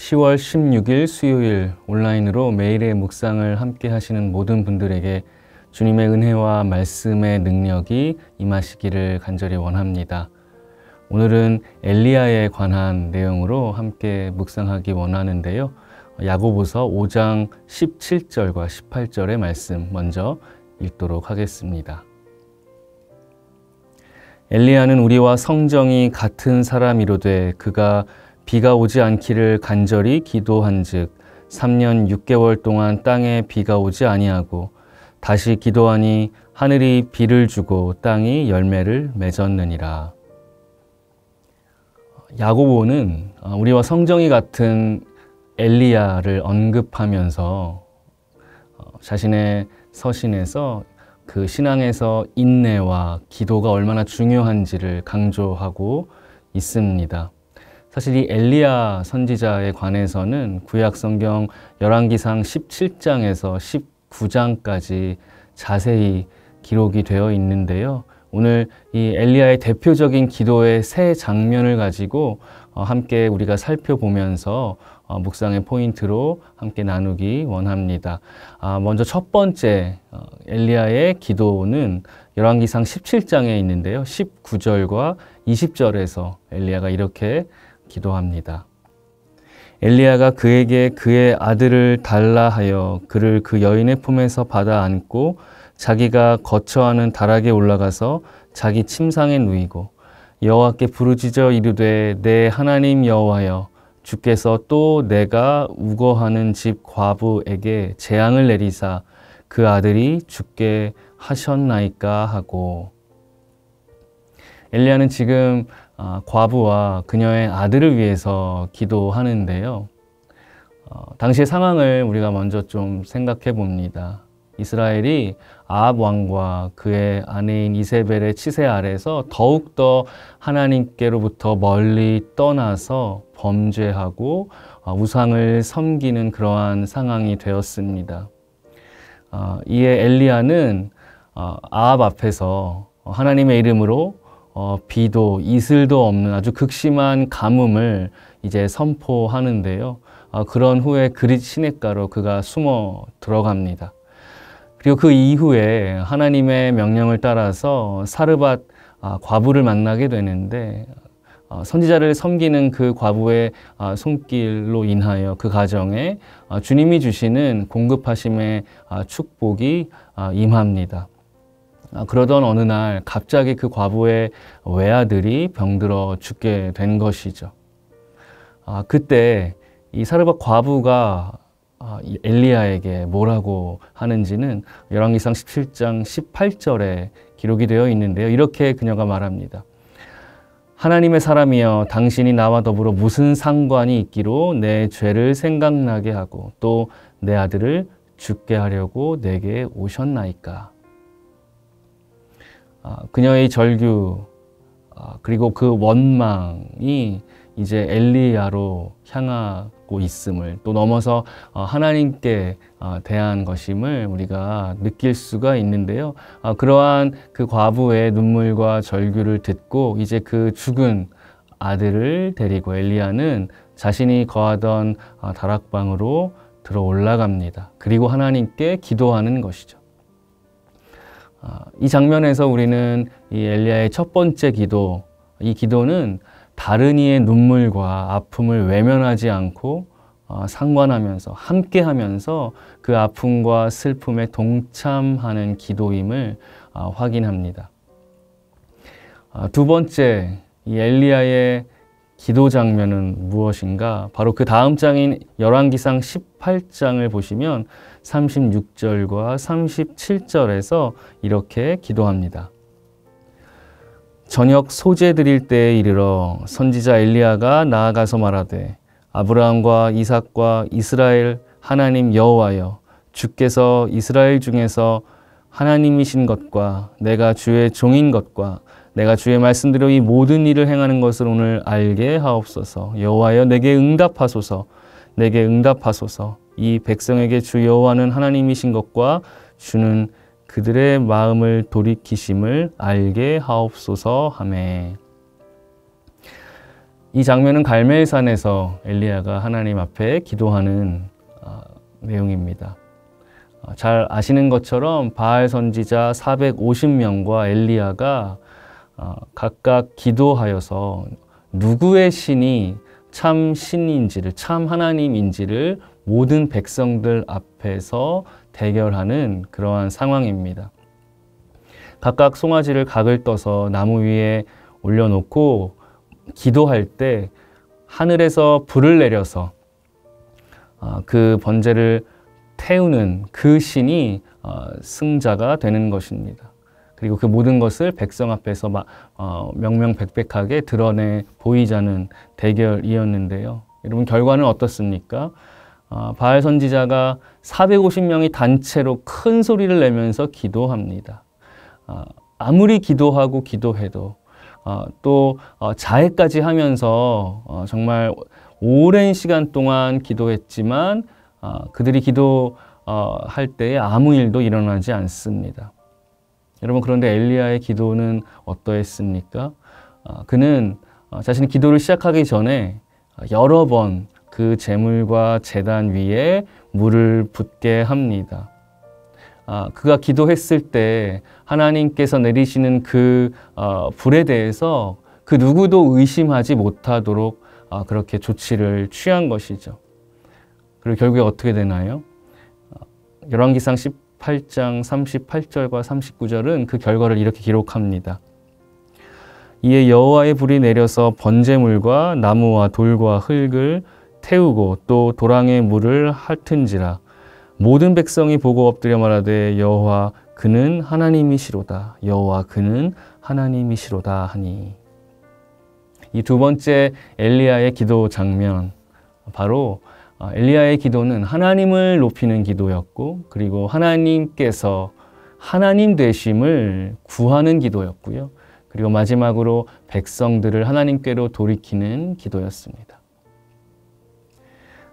10월 16일 수요일 온라인으로 매일의 묵상을 함께 하시는 모든 분들에게 주님의 은혜와 말씀의 능력이 임하시기를 간절히 원합니다. 오늘은 엘리야에 관한 내용으로 함께 묵상하기 원하는데요. 야고보서 5장 17절과 18절의 말씀 먼저 읽도록 하겠습니다. 엘리야는 우리와 성정이 같은 사람이로되 그가 비가 오지 않기를 간절히 기도한즉 3년 6개월 동안 땅에 비가 오지 아니하고 다시 기도하니 하늘이 비를 주고 땅이 열매를 맺었느니라. 야고보는 우리와 성정이 같은 엘리야를 언급하면서 자신의 서신에서 그 신앙에서 인내와 기도가 얼마나 중요한지를 강조하고 있습니다. 사실 이 엘리야 선지자에 관해서는 구약 성경 열왕기상 17장에서 19장까지 자세히 기록이 되어 있는데요. 오늘 이 엘리야의 대표적인 기도의 세 장면을 가지고 함께 우리가 살펴보면서 묵상의 포인트로 함께 나누기 원합니다. 먼저 첫 번째 엘리야의 기도는 열왕기상 17장에 있는데요. 19절과 20절에서 엘리야가 이렇게 기도합니다. 엘리야가 그에게 그의 아들을 달라 하여 그를 그 여인의 품에서 받아 안고 자기가 거처하는 다락에 올라가서 자기 침상에 누이고 여호와께 부르짖어 이르되 내 하나님 여호와여 주께서 또 내가 우거하는 집 과부에게 재앙을 내리사 그 아들이 죽게 하셨나이까 하고. 엘리야는 지금 과부와 그녀의 아들을 위해서 기도하는데요. 당시의 상황을 우리가 먼저 좀 생각해 봅니다. 이스라엘이 아합 왕과 그의 아내인 이세벨의 치세 아래서 더욱더 하나님께로부터 멀리 떠나서 범죄하고 우상을 섬기는 그러한 상황이 되었습니다. 이에 엘리야는 아합 앞에서 하나님의 이름으로 비도 이슬도 없는 아주 극심한 가뭄을 이제 선포하는데요. 그런 후에 그릿 시냇가로 그가 숨어 들어갑니다. 그리고 그 이후에 하나님의 명령을 따라서 사르밧 과부를 만나게 되는데 선지자를 섬기는 그 과부의 손길로 인하여 그 가정에 주님이 주시는 공급하심의 축복이 임합니다. 그러던 어느 날 갑자기 그 과부의 외아들이 병들어 죽게 된 것이죠. 그때 이 사르밧 과부가 엘리야에게 뭐라고 하는지는 열왕기상 17장 18절에 기록이 되어 있는데요. 이렇게 그녀가 말합니다. 하나님의 사람이여 당신이 나와 더불어 무슨 상관이 있기로 내 죄를 생각나게 하고 또 내 아들을 죽게 하려고 내게 오셨나이까. 그녀의 절규 그리고 그 원망이 이제 엘리야로 향하고 있음을 또 넘어서 하나님께 대한 것임을 우리가 느낄 수가 있는데요. 그러한 그 과부의 눈물과 절규를 듣고 이제 그 죽은 아들을 데리고 엘리야는 자신이 거하던 다락방으로 들어 올라갑니다. 그리고 하나님께 기도하는 것이죠. 이 장면에서 우리는 이 엘리야의 첫 번째 기도, 이 기도는 다른 이의 눈물과 아픔을 외면하지 않고 상관하면서 함께하면서 그 아픔과 슬픔에 동참하는 기도임을 확인합니다. 두 번째, 이 엘리야의 기도 장면은 무엇인가? 바로 그 다음 장인 열왕기상 18장을 보시면 36절과 37절에서 이렇게 기도합니다. 저녁 소제 드릴 때에 이르러 선지자 엘리야가 나아가서 말하되 아브라함과 이삭과 이스라엘 하나님 여호와여 주께서 이스라엘 중에서 하나님이신 것과 내가 주의 종인 것과 내가 주의 말씀대로 이 모든 일을 행하는 것을 오늘 알게 하옵소서. 여호와여 내게 응답하소서. 내게 응답하소서. 이 백성에게 주 여호와는 하나님이신 것과 주는 그들의 마음을 돌이키심을 알게 하옵소서 하매. 이 장면은 갈멜산에서 엘리야가 하나님 앞에 기도하는 내용입니다. 잘 아시는 것처럼 바알 선지자 450명과 엘리야가 각각 기도하여서 누구의 신이 참 신인지를, 참 하나님인지를 모든 백성들 앞에서 대결하는 그러한 상황입니다. 각각 송아지를 각을 떠서 나무 위에 올려놓고 기도할 때 하늘에서 불을 내려서 그 번제를 태우는 그 신이 승자가 되는 것입니다. 그리고 그 모든 것을 백성 앞에서 명명백백하게 드러내 보이자는 대결이었는데요. 여러분, 결과는 어떻습니까? 바알 선지자가 450명이 단체로 큰 소리를 내면서 기도합니다. 아무리 기도하고 기도해도 또 자해까지 하면서 정말 오랜 시간 동안 기도했지만 그들이 기도할 때에 아무 일도 일어나지 않습니다. 여러분, 그런데 엘리야의 기도는 어떠했습니까? 그는 자신이 기도를 시작하기 전에 여러 번 그 제물과 제단 위에 물을 붓게 합니다. 그가 기도했을 때 하나님께서 내리시는 그 불에 대해서 그 누구도 의심하지 못하도록 그렇게 조치를 취한 것이죠. 그리고 결국에 어떻게 되나요? 열왕기상 18장 38절과 39절은 그 결과를 이렇게 기록합니다. 이에 여호와의 불이 내려서 번제물과 나무와 돌과 흙을 태우고 또 도랑의 물을 핥은지라. 모든 백성이 보고 엎드려 말하되 여호와 그는 하나님이시로다. 여호와 그는 하나님이시로다 하니. 이 두 번째 엘리야의 기도 장면, 바로 엘리야의 기도는 하나님을 높이는 기도였고, 그리고 하나님께서 하나님 되심을 구하는 기도였고요. 그리고 마지막으로 백성들을 하나님께로 돌이키는 기도였습니다.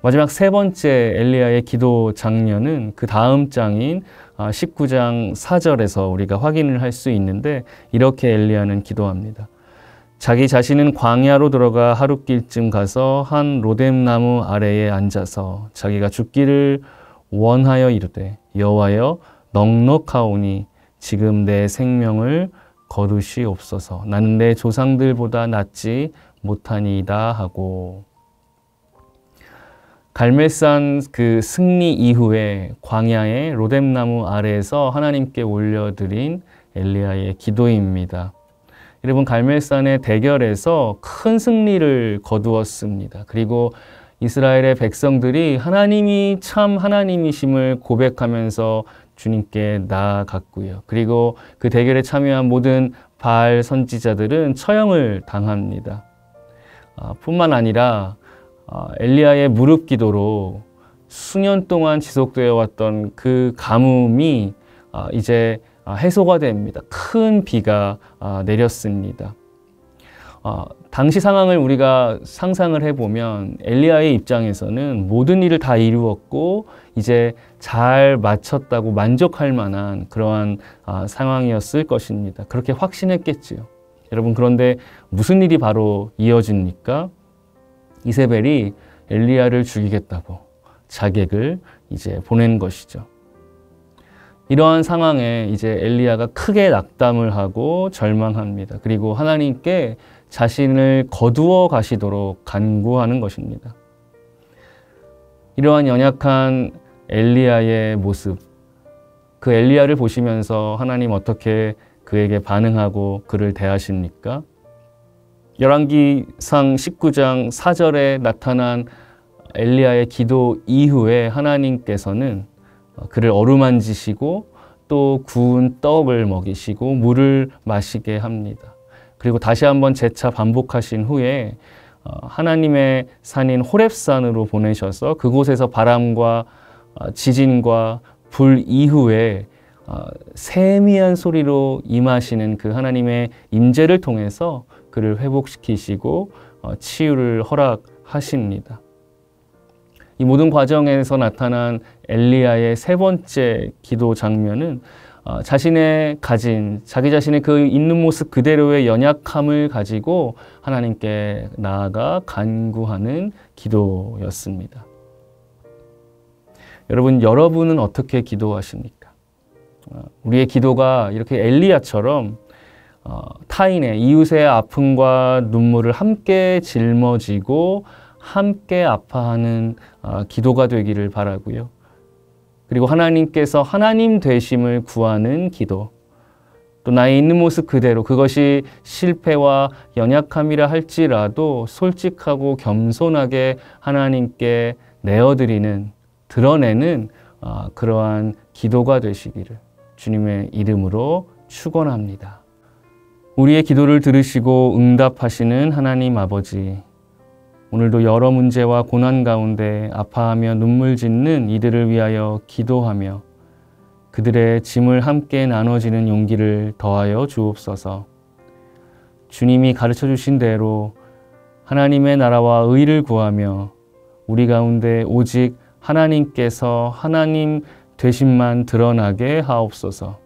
마지막 세 번째 엘리야의 기도 장면은 그 다음 장인 19장 4절에서 우리가 확인을 할 수 있는데, 이렇게 엘리야는 기도합니다. 자기 자신은 광야로 들어가 하룻길쯤 가서 한 로뎀나무 아래에 앉아서 자기가 죽기를 원하여 이르되 여호와여 넉넉하오니 지금 내 생명을 거두시옵소서. 나는 내 조상들보다 낫지 못하니이다 하고. 갈멜산 그 승리 이후에 광야의 로뎀나무 아래에서 하나님께 올려드린 엘리야의 기도입니다. 여러분, 갈멜산의 대결에서 큰 승리를 거두었습니다. 그리고 이스라엘의 백성들이 하나님이 참 하나님이심을 고백하면서 주님께 나아갔고요. 그리고 그 대결에 참여한 모든 바알 선지자들은 처형을 당합니다. 뿐만 아니라 엘리야의 무릎 기도로 수년 동안 지속되어 왔던 그 가뭄이 이제 해소가 됩니다. 큰 비가 내렸습니다. 당시 상황을 우리가 상상을 해보면 엘리야의 입장에서는 모든 일을 다 이루었고 이제 잘 마쳤다고 만족할 만한 그러한 상황이었을 것입니다. 그렇게 확신했겠지요. 여러분, 그런데 무슨 일이 바로 이어집니까? 이세벨이 엘리야를 죽이겠다고 자객을 이제 보낸 것이죠. 이러한 상황에 이제 엘리야가 크게 낙담을 하고 절망합니다. 그리고 하나님께 자신을 거두어 가시도록 간구하는 것입니다. 이러한 연약한 엘리야의 모습, 그 엘리야를 보시면서 하나님 어떻게 그에게 반응하고 그를 대하십니까? 열왕기상 19장 4절에 나타난 엘리야의 기도 이후에 하나님께서는 그를 어루만지시고 또 구운 떡을 먹이시고 물을 마시게 합니다. 그리고 다시 한번 재차 반복하신 후에 하나님의 산인 호렙산으로 보내셔서 그곳에서 바람과 지진과 불 이후에 세미한 소리로 임하시는 그 하나님의 임재를 통해서 그를 회복시키시고 치유를 허락하십니다. 이 모든 과정에서 나타난 엘리야의 세 번째 기도 장면은 자신의 가진, 자기 자신의 그 있는 모습 그대로의 연약함을 가지고 하나님께 나아가 간구하는 기도였습니다. 여러분은 어떻게 기도하십니까? 우리의 기도가 이렇게 엘리야처럼 타인의, 이웃의 아픔과 눈물을 함께 짊어지고 함께 아파하는 기도가 되기를 바라고요. 그리고 하나님께서 하나님 되심을 구하는 기도, 또 나의 있는 모습 그대로, 그것이 실패와 연약함이라 할지라도 솔직하고 겸손하게 하나님께 내어드리는, 드러내는 그러한 기도가 되시기를 주님의 이름으로 축원합니다. 우리의 기도를 들으시고 응답하시는 하나님 아버지, 오늘도 여러 문제와 고난 가운데 아파하며 눈물 짓는 이들을 위하여 기도하며 그들의 짐을 함께 나눠지는 용기를 더하여 주옵소서. 주님이 가르쳐 주신 대로 하나님의 나라와 의를 구하며 우리 가운데 오직 하나님께서 하나님 되심만 드러나게 하옵소서.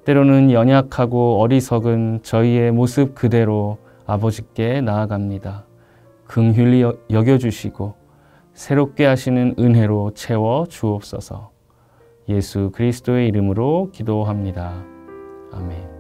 때로는 연약하고 어리석은 저희의 모습 그대로 아버지께 나아갑니다. 긍휼히 여겨주시고 새롭게 하시는 은혜로 채워 주옵소서. 예수 그리스도의 이름으로 기도합니다. 아멘.